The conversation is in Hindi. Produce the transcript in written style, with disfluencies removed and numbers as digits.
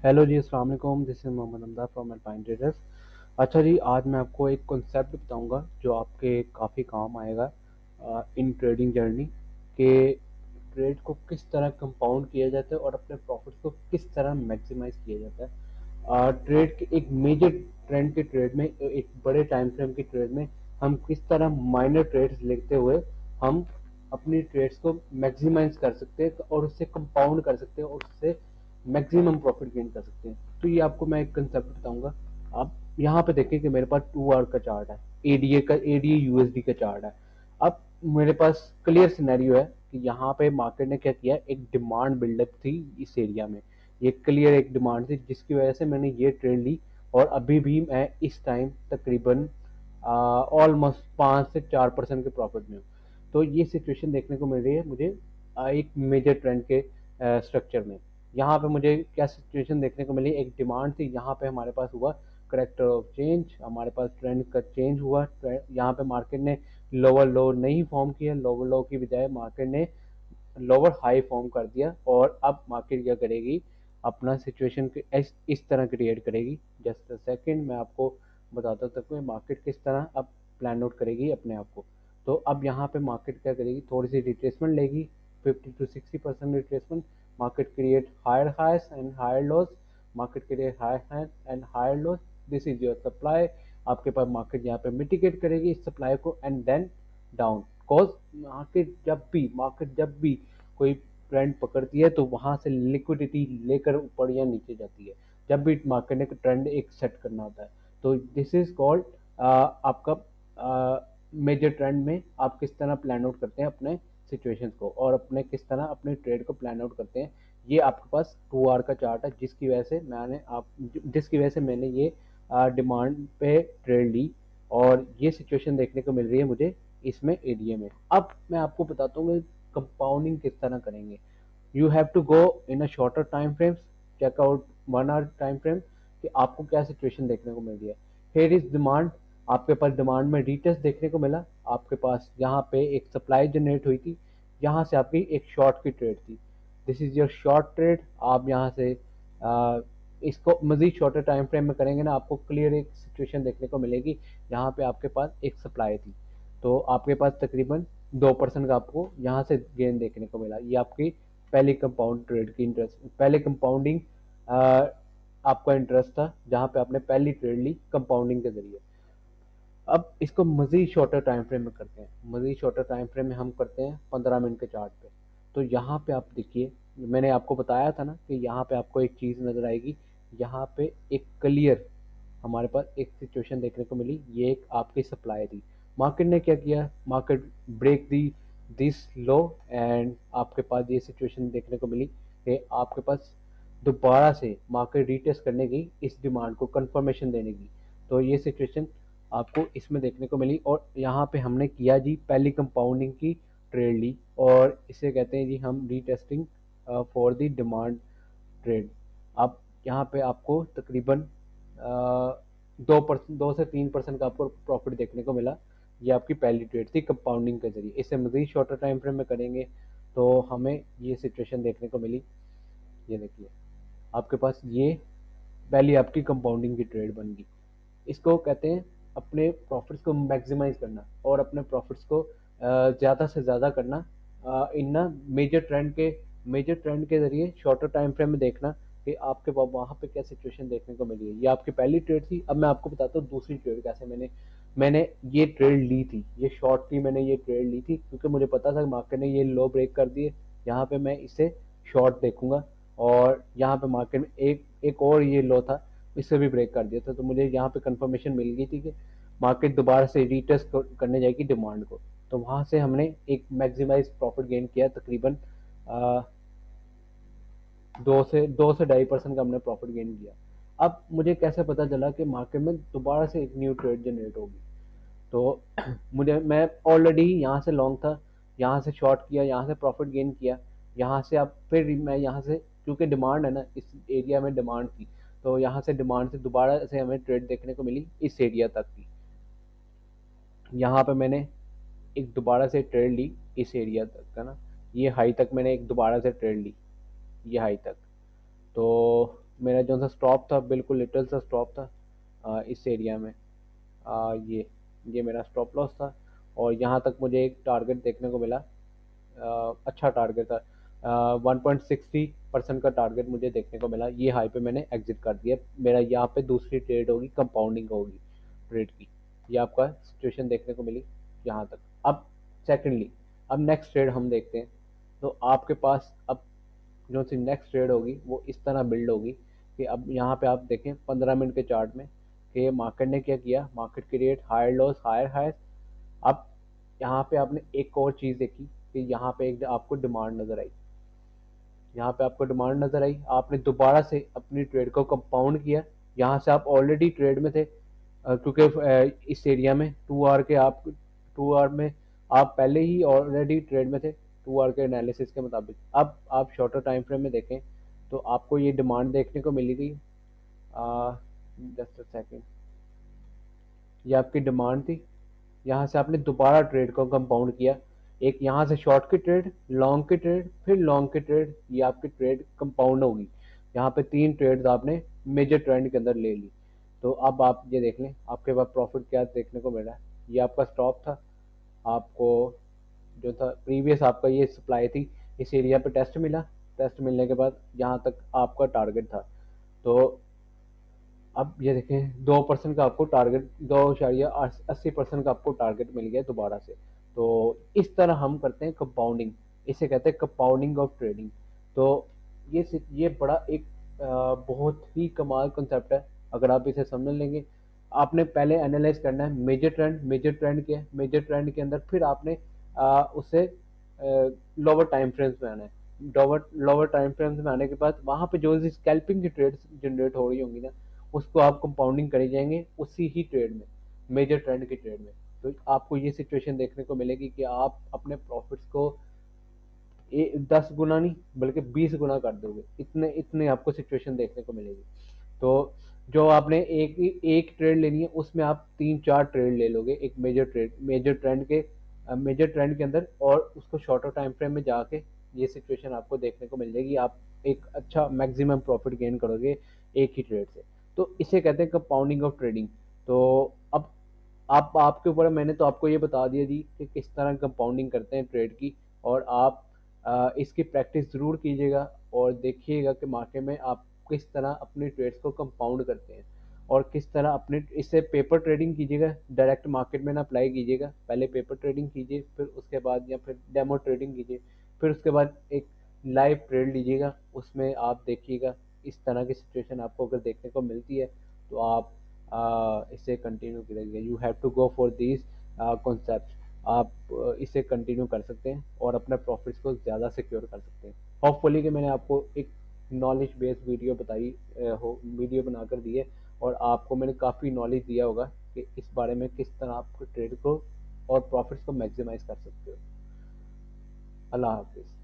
हेलो जी, अस्सलाम वालेकुम। This is Mohammad Hamda from Alpine Traders. अच्छा जी, आज मैं आपको एक कॉन्सेप्ट बताऊंगा जो आपके काफ़ी काम आएगा इन ट्रेडिंग जर्नी के। ट्रेड को किस तरह कंपाउंड किया जाता है और अपने प्रॉफिट्स को किस तरह मैक्सिमाइज किया जाता है। ट्रेड के एक मेजर ट्रेंड के ट्रेड में, एक बड़े टाइम फ्रेम के ट्रेड में हम किस तरह माइनर ट्रेड्स लेते हुए हम अपनी ट्रेड्स को मैक्सिमाइज कर सकते हैं और उससे कंपाउंड कर सकते हैं और उससे मैक्सिमम प्रॉफिट गेन कर सकते हैं। तो ये आपको मैं एक कंसेप्ट बताऊंगा। आप यहाँ पे देखें कि मेरे पास 2 आवर का चार्ट है, एडीए यूएसडी का चार्ट है। अब मेरे पास क्लियर सिनेरियो है कि यहाँ पे मार्केट ने क्या किया, एक डिमांड बिल्डअप थी इस एरिया में। ये क्लियर एक डिमांड थी जिसकी वजह से मैंने ये ट्रेड ली और अभी भी मैं इस टाइम तकरीबन ऑलमोस्ट 5 से 4% के प्रॉफिट में हूँ। तो ये सिचुएशन देखने को मिल रही है मुझे एक मेजर ट्रेंड के स्ट्रक्चर में। यहाँ पे मुझे क्या सिचुएशन देखने को मिली, एक डिमांड थी, यहाँ पे हमारे पास हुआ करेक्टर ऑफ चेंज, हमारे पास ट्रेंड का चेंज हुआ। यहाँ पे मार्केट ने लोअर लो नहीं फॉर्म किया, लोअर लो की बजाय मार्केट ने लोअर हाई फॉर्म कर दिया और अब मार्केट क्या करेगी, अपना सिचुएशन इस तरह क्रिएट करेगी। जस्ट अ सेकंड, मैं आपको बताता हूँ मार्केट किस तरह अब प्लान आउट करेगी अपने आप को। तो अब यहाँ पे मार्केट क्या करेगी, थोड़ी सी रिट्रेसमेंट लेगी, 50 to 60% retracement. Market create higher highs and higher lows, market create higher highs and higher lows. This is your supply. आपके पास मार्केट यहाँ पे मिटिगेट करेगी इस सप्लाई को and then down. Cause market जब भी कोई ट्रेंड पकड़ती है तो वहां से लिक्विडिटी लेकर ऊपर या नीचे जाती है, जब भी मार्केट ने ट्रेंड एक सेट करना होता है। तो दिस इज कॉल्ड आपका मेजर ट्रेंड में आप किस तरह प्लान आउट करते हैं अपने सिचुएशंस को और अपने किस तरह अपने ट्रेड को प्लान आउट करते हैं। ये आपके पास 2 आवर का चार्ट है जिसकी वजह से मैंने ये डिमांड पे ट्रेड ली और ये सिचुएशन देखने को मिल रही है मुझे इसमें एडीए में। अब मैं आपको बताता हूँ कंपाउंडिंग किस तरह करेंगे। You have to go in a shorter time frames, check out 1 hour time frame कि आपको क्या सिचुएशन देखने को मिल रही है। हेयर इज डिमांड, आपके पास डिमांड में रिटेस्ट देखने को मिला, आपके पास यहाँ पे एक सप्लाई जनरेट हुई थी, यहाँ से आपकी एक शॉर्ट की ट्रेड थी। This is your short trade. आप यहाँ से इसको मजीद शॉर्टर टाइम फ्रेम में करेंगे ना, आपको क्लियर एक सिचुएशन देखने को मिलेगी। यहाँ पे आपके पास एक सप्लाई थी तो आपके पास तकरीबन 2% का आपको यहाँ से गेन देखने को मिला। ये आपकी पहली कंपाउंड ट्रेड की इंटरेस्ट, पहले कंपाउंडिंग आपका इंटरेस्ट था जहाँ पे आपने पहली ट्रेड ली कंपाउंडिंग के जरिए। अब इसको मजीद शॉर्टर टाइम फ्रेम में करते हैं, मजीद शॉर्टर टाइम फ्रेम में हम करते हैं 15 मिनट के चार्ट पे। तो यहाँ पे आप देखिए, मैंने आपको बताया था ना कि यहाँ पे आपको एक चीज़ नज़र आएगी, यहाँ पे एक क्लियर हमारे पास एक सिचुएशन देखने को मिली। ये एक आपकी सप्लाई थी, मार्केट ने क्या किया, मार्केट ब्रेक दी दिस लो एंड आपके पास ये सिचुएशन देखने को मिली कि आपके पास दोबारा से मार्केट रीटेस्ट करने की, इस डिमांड को कंफर्मेशन देने की। तो ये सिचुएशन आपको इसमें देखने को मिली और यहाँ पे हमने किया जी पहली कंपाउंडिंग की ट्रेड ली और इसे कहते हैं जी हम retesting for the demand trade. अब यहाँ पे आपको तकरीबन 2 से 3% का आपको प्रॉफिट देखने को मिला। ये आपकी पहली ट्रेड थी कंपाउंडिंग के जरिए। इससे मजीद शॉर्टर टाइम फ्रेम में करेंगे तो हमें ये सिचुएशन देखने को मिली। ये देखिए, आपके पास ये पहली आपकी कंपाउंडिंग की ट्रेड बन गई। इसको कहते हैं अपने प्रॉफिट्स को मैक्सिमाइज करना और अपने प्रॉफिट्स को ज़्यादा से ज़्यादा करना इन ना मेजर ट्रेंड के जरिए शॉर्टर टाइम फ्रेम में देखना कि आपके वहाँ पे क्या सिचुएशन देखने को मिली है। ये आपकी पहली ट्रेड थी। अब मैं आपको बताता हूँ दूसरी ट्रेड कैसे मैंने ये ट्रेड ली थी। ये शॉर्ट थी, मैंने ये ट्रेड ली थी क्योंकि मुझे पता था मार्केट ने ये लो ब्रेक कर दिए, यहाँ पे मैं इसे शॉर्ट देखूंगा और यहाँ पे मार्केट में एक और ये लो था, इससे भी ब्रेक कर दिया था। तो मुझे यहाँ पे कंफर्मेशन मिल गई थी कि मार्केट दोबारा से रीटेस्ट करने जाएगी डिमांड को। तो वहां से हमने एक मैक्सिमाइज प्रॉफिट गेन किया, तकरीबन 2 से 2.5% का हमने प्रॉफिट गेन किया। अब मुझे कैसे पता चला कि मार्केट में दोबारा से एक न्यू ट्रेड जनरेट होगी। तो मैं ऑलरेडी यहाँ से लॉन्ग था, यहाँ से शॉर्ट किया, यहाँ से प्रॉफिट गेन किया, यहाँ से अब फिर मैं यहाँ से, क्योंकि डिमांड है ना इस एरिया में डिमांड थी, तो यहाँ से डिमांड से दोबारा से हमें ट्रेड देखने को मिली इस एरिया तक की। यहाँ पे मैंने एक दोबारा से ट्रेड ली इस एरिया तक का ना, ये हाई तक मैंने एक दोबारा से ट्रेड ली, ये हाई तक। तो मेरा जो सा स्टॉप था बिल्कुल लिटिल सा स्टॉप था इस एरिया में। ये मेरा स्टॉप लॉस था और यहाँ तक मुझे एक टारगेट देखने को मिला। अच्छा टारगेट था, 1.60% का टारगेट मुझे देखने को मिला। ये हाई पे मैंने एग्जिट कर दिया। मेरा यहाँ पे दूसरी ट्रेड होगी, कंपाउंडिंग होगी ट्रेड की। ये आपका सिचुएशन देखने को मिली यहाँ तक। अब सेकेंडली, अब नेक्स्ट ट्रेड हम देखते हैं। तो आपके पास अब जो सी नेक्स्ट ट्रेड होगी वो इस तरह बिल्ड होगी कि अब यहाँ पे आप देखें 15 मिनट के चार्ट में कि मार्केट ने क्या किया। Market create higher lows higher high. अब यहाँ पे आपने एक और चीज़ देखी कि यहाँ पे एक आपको डिमांड नज़र आई। यहाँ पे आपको डिमांड नज़र आई, आपने दोबारा से अपनी ट्रेड को कंपाउंड किया। यहाँ से आप ऑलरेडी ट्रेड में थे, क्योंकि इस एरिया में 2 आवर के आप 2 आवर में आप पहले ही ऑलरेडी ट्रेड में थे 2 आवर के एनालिसिस के मुताबिक। अब आप शॉर्टर टाइम फ्रेम में देखें तो आपको ये डिमांड देखने को मिली गई। जस्ट अ सेकेंड, ये आपकी डिमांड थी। यहाँ से आपने दोबारा ट्रेड को कंपाउंड किया। एक यहाँ से शॉर्ट की ट्रेड, लॉन्ग की ट्रेड, फिर लॉन्ग की ट्रेड, ये आपकी ट्रेड कंपाउंड होगी। यहाँ पे 3 ट्रेड्स आपने मेजर ट्रेंड के अंदर ले ली। तो अब आप ये देख लें आपके पास प्रॉफिट क्या देखने को मिल रहा है। ये आपका स्टॉप था, आपको जो था प्रीवियस आपका ये सप्लाई थी, इस एरिया पे टेस्ट मिला। टेस्ट मिलने के बाद यहाँ तक आपका टारगेट था। तो अब ये देखें 2% का आपको टारगेट, 2.80% का आपको टारगेट मिल गया दोबारा से। तो इस तरह हम करते हैं कंपाउंडिंग, इसे कहते हैं कंपाउंडिंग ऑफ ट्रेडिंग। तो ये बड़ा एक बहुत ही कमाल कंसेप्ट है। अगर आप इसे समझ लेंगे, आपने पहले एनालाइज करना है मेजर ट्रेंड। मेजर ट्रेंड क्या है, मेजर ट्रेंड के अंदर फिर आपने उसे लोअर टाइम फ्रेम्स में आना है। लोअर टाइम फ्रेम्स में आने के बाद वहाँ पे जो स्कैल्पिंग की ट्रेड्स जनरेट हो रही होंगी ना, उसको आप कंपाउंडिंग करे जाएंगे उसी ही ट्रेड में, मेजर ट्रेंड की ट्रेड में। तो आपको ये सिचुएशन देखने को मिलेगी कि आप अपने प्रॉफिट्स को 10 गुना नहीं बल्कि 20 गुना कर दोगे। इतने इतने आपको सिचुएशन देखने को मिलेगी। तो जो आपने एक ट्रेड लेनी है उसमें आप 3-4 ट्रेड ले लोगे एक मेजर ट्रेंड के अंदर, और उसको शॉर्टर टाइम फ्रेम में जाके ये सिचुएशन आपको देखने को मिल जाएगी। आप एक अच्छा मैक्सिमम प्रॉफिट गेन करोगे एक ही ट्रेड से। तो इसे कहते हैं कंपाउंडिंग ऑफ ट्रेडिंग। तो अब आपके ऊपर, मैंने तो आपको ये बता दिया जी कि किस तरह कंपाउंडिंग करते हैं ट्रेड की। और आप इसकी प्रैक्टिस ज़रूर कीजिएगा और देखिएगा कि मार्केट में आप किस तरह अपने ट्रेड्स को कंपाउंड करते हैं और किस तरह अपने इससे पेपर ट्रेडिंग कीजिएगा। डायरेक्ट मार्केट में ना अप्लाई कीजिएगा, पहले पेपर ट्रेडिंग कीजिए, फिर उसके बाद या फिर डेमो ट्रेडिंग कीजिए, फिर उसके बाद एक लाइव ट्रेड लीजिएगा। उसमें आप देखिएगा इस तरह की सिचुएशन आपको अगर देखने को मिलती है तो आप इसे कंटिन्यू करेंगे। You have to go for this concept. आप इसे कंटिन्यू कर सकते हैं और अपने प्रॉफिट्स को ज़्यादा सिक्योर कर सकते हैं। होपफुली कि मैंने आपको एक नॉलेज बेस्ड वीडियो बनाकर दी है और आपको मैंने काफ़ी नॉलेज दिया होगा कि इस बारे में किस तरह आप ट्रेड को और प्रॉफिट्स को मैक्सिमाइज कर सकते हो। अल्लाह हाफिज़।